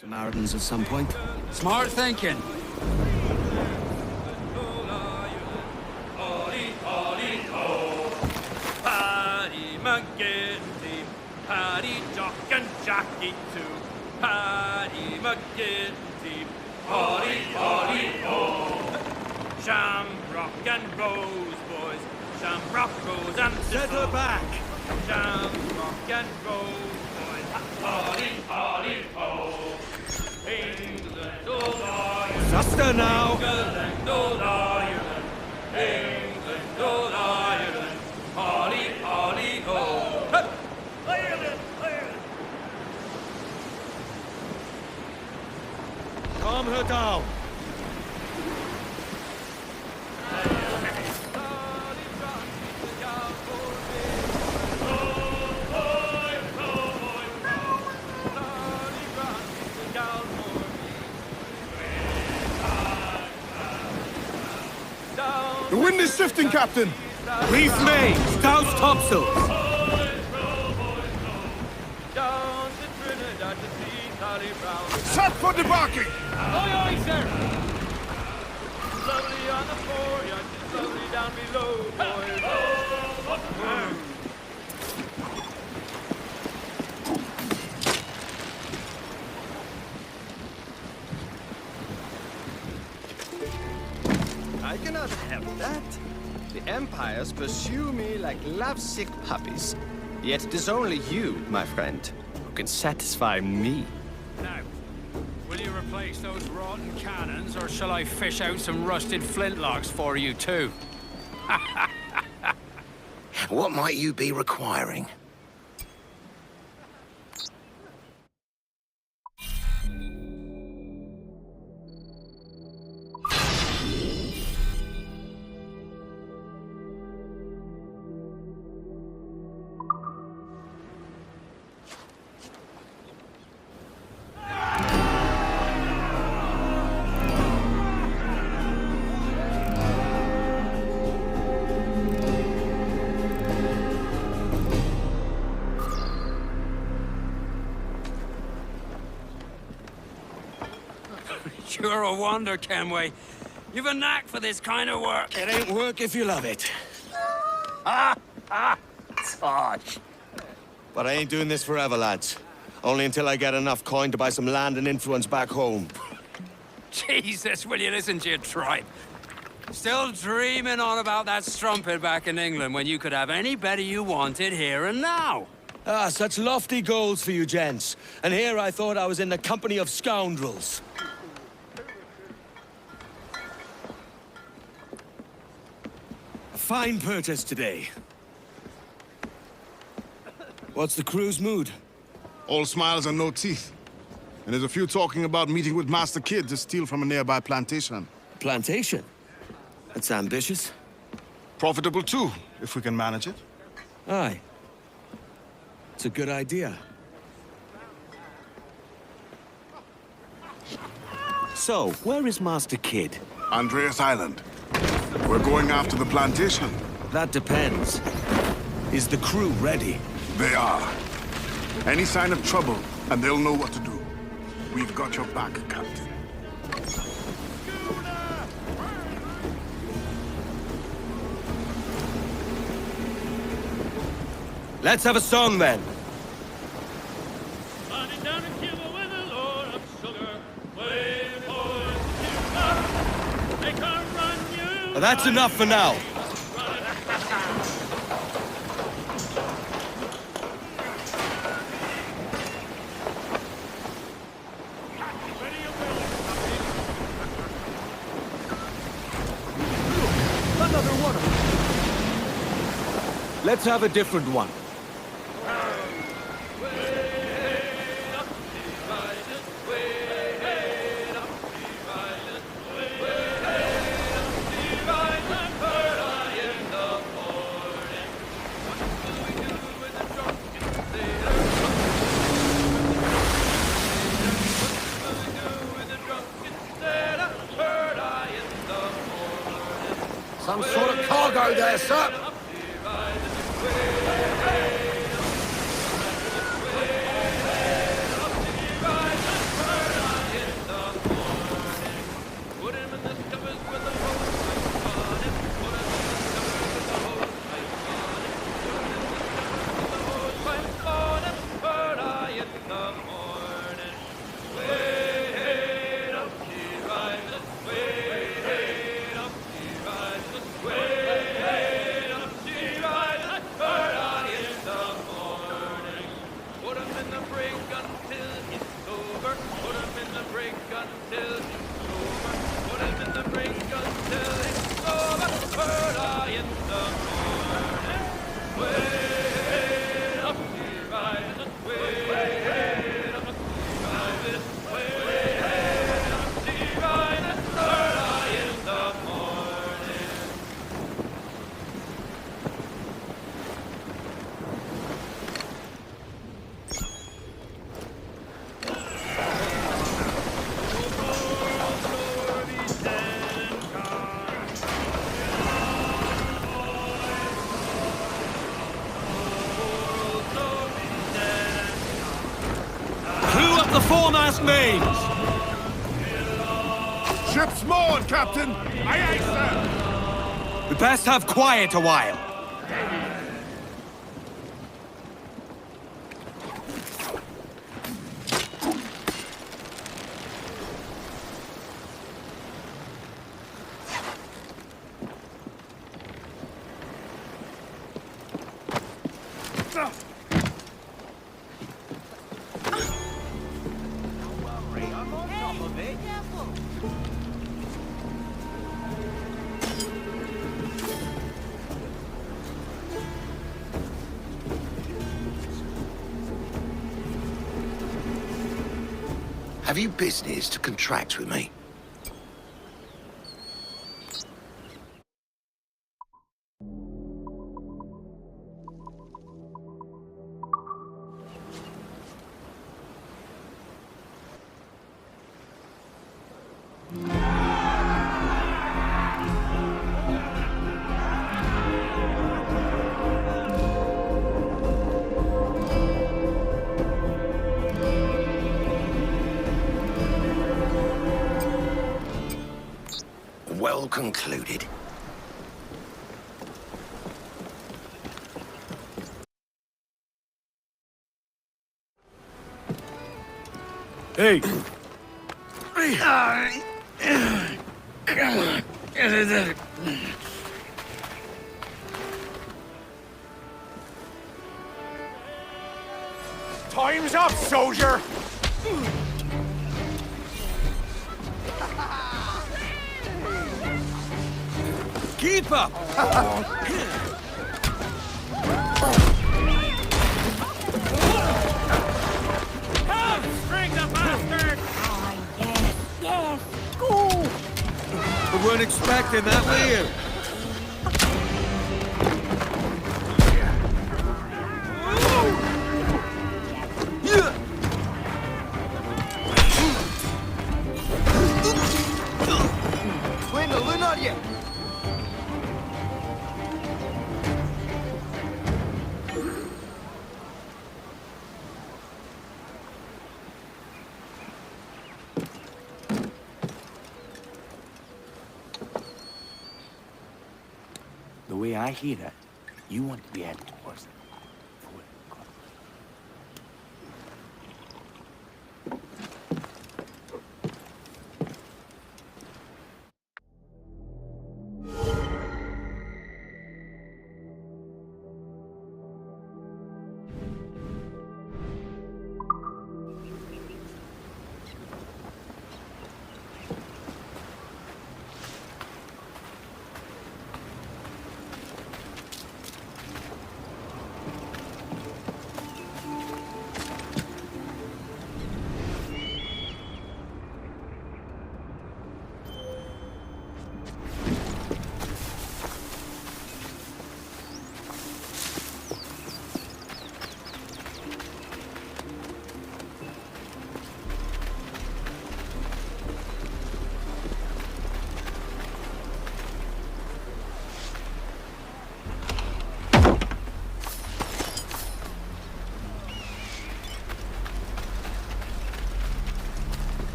Samaritans at some point. Smart thinking. Paddy McGinty, Paddy Jock and Jackie too. Paddy McGinty, Paddy, Paddy, oh. Shamrock and Rose, boys. Shamrock, Rose and Settle back! Shamrock and Rose, boys. Paddy, Paddy, oh. England, old Ireland. Suster now! England, old Ireland. England, old Ireland. Holly, Holly, ho! Ireland, Ireland! Calm her down! The wind is shifting, Captain! Reef main! Scout topsails! Down to Trinidad to see Sally Brown. Set for debarking! Aye, aye, sir! Lovely on the foreyard, she's lovely down below, boys. I cannot have that. The empires pursue me like lovesick puppies. Yet it is only you, my friend, who can satisfy me. Now, will you replace those rotten cannons, or shall I fish out some rusted flintlocks for you too? What might you be requiring? You're a wonder, Kenway. You've a knack for this kind of work. It ain't work if you love it. Sarge. But I ain't doing this forever, lads. Only until I get enough coin to buy some land and influence back home. Jesus, will you listen to your tripe? Still dreaming on about that strumpet back in England when you could have any better you wanted here and now. Ah, such lofty goals for you gents. And here I thought I was in the company of scoundrels. A fine purchase today. What's the crew's mood? All smiles and no teeth. And there's a few talking about meeting with Master Kid to steal from a nearby plantation. Plantation? That's ambitious. Profitable too, if we can manage it. Aye. It's a good idea. So, where is Master Kid? Andreas Island. We're going after the plantation. That depends. Is the crew ready? They are. Any sign of trouble, and they'll know what to do. We've got your back, Captain. Let's have a song then. Running down to Cuba with a load of sugar. Wait for they can't run you. Well, that's enough for now. Another one. Let's have a different one. Some sort of cargo there, sir. up the foremast mains! Ship's moored, Captain! Aye, aye, sir! We best have quiet a while. Have you business to contract with me? Well concluded. Hey! Time's up, soldier! Keep up! Help! String the bastard! Yes, go! We weren't expecting that, were you? The way I hear it, you want to be heading towards them.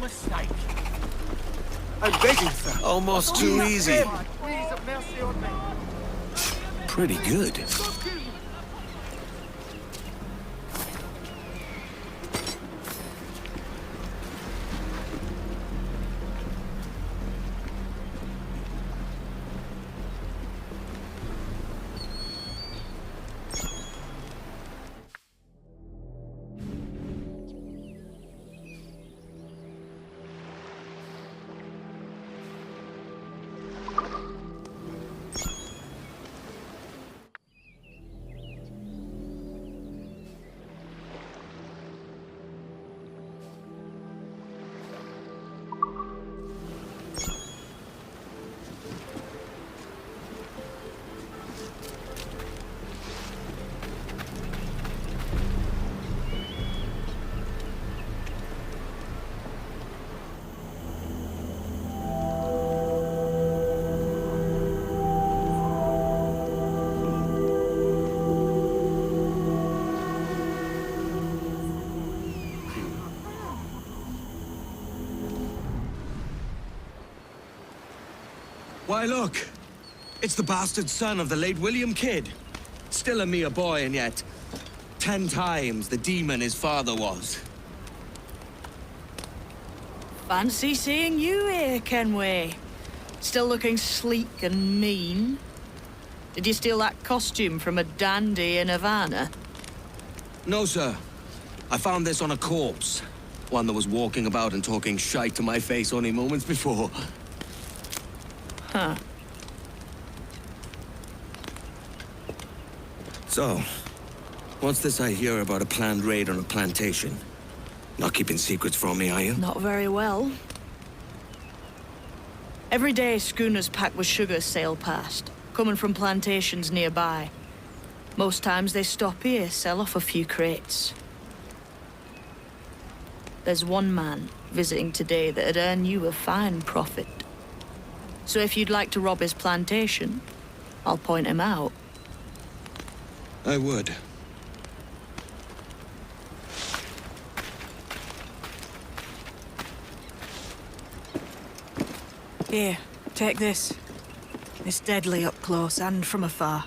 Mistake. I'm begging, sir. Almost too easy. Please have mercy on me. Pretty good. Why, look! It's the bastard son of the late William Kidd. Still a mere boy, and yet 10 times the demon his father was. Fancy seeing you here, Kenway. Still looking sleek and mean. Did you steal that costume from a dandy in Havana? No, sir. I found this on a corpse. One that was walking about and talking shite to my face only moments before. Huh. So, what's this I hear about a planned raid on a plantation? Not keeping secrets from me, are you? Not very well. Every day, schooners packed with sugar sail past, coming from plantations nearby. Most times they stop here, sell off a few crates. There's one man visiting today that'd earn you a fine profit. So if you'd like to rob his plantation, I'll point him out. I would. Here, take this. It's deadly up close and from afar.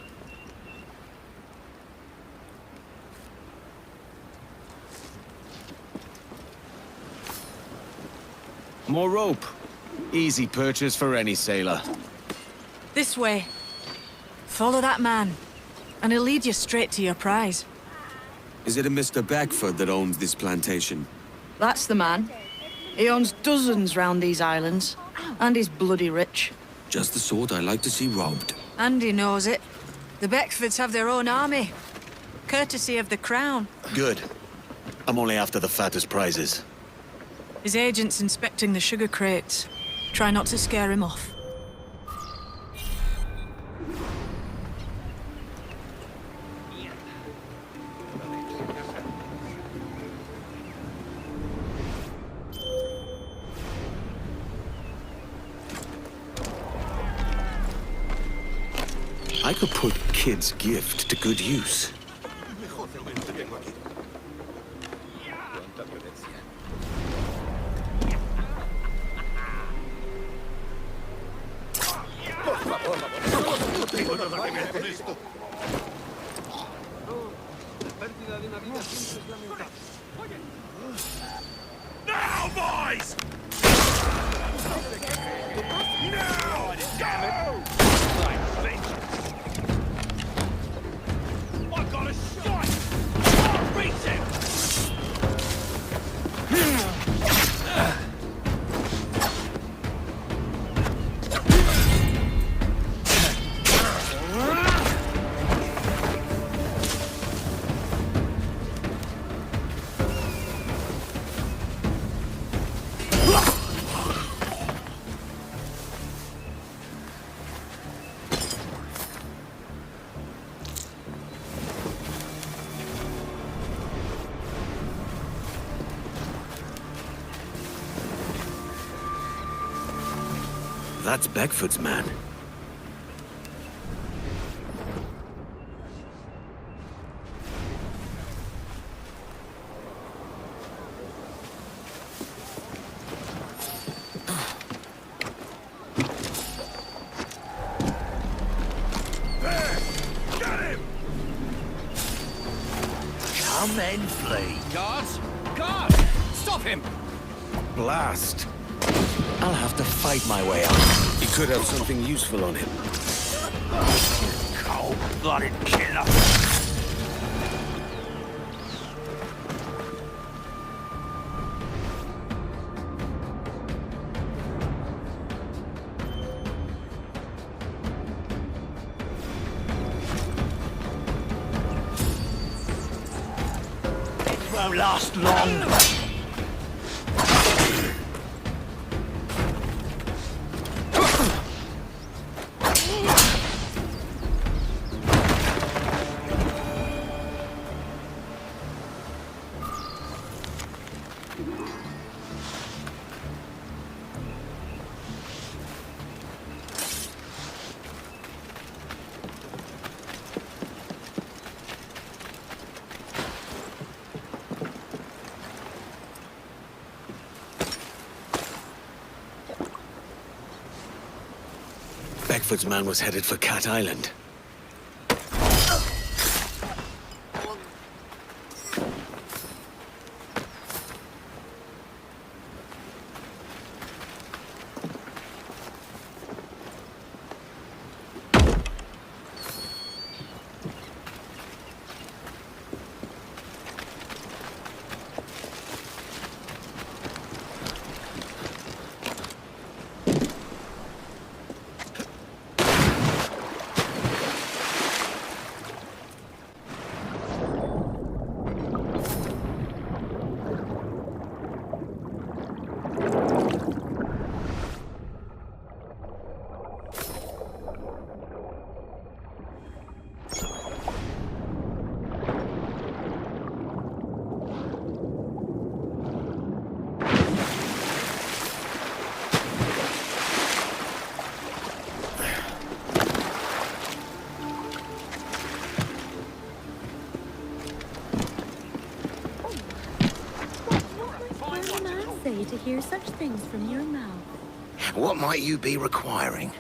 More rope. Easy purchase for any sailor. This way. Follow that man, and he'll lead you straight to your prize. Is it a Mr. Beckford that owns this plantation? That's the man. He owns dozens round these islands, and he's bloody rich. Just the sort I like to see robbed. And he knows it. The Beckfords have their own army, courtesy of the Crown. Good. I'm only after the fattest prizes. His agent's inspecting the sugar crates. Try not to scare him off. I could put Kid's gift to good use. Now, boys! Now! Go! Right, bitch. I've got a shot! I'll reach him! That's Beckford's man. Come and flee. Guards! Guards! Stop him! Blast. I'll have to fight my way out. He could have something useful on him. Cold-blooded killer! It won't last long. Crawford's man was headed for Cat Island. To hear such things from your mouth. What might you be requiring?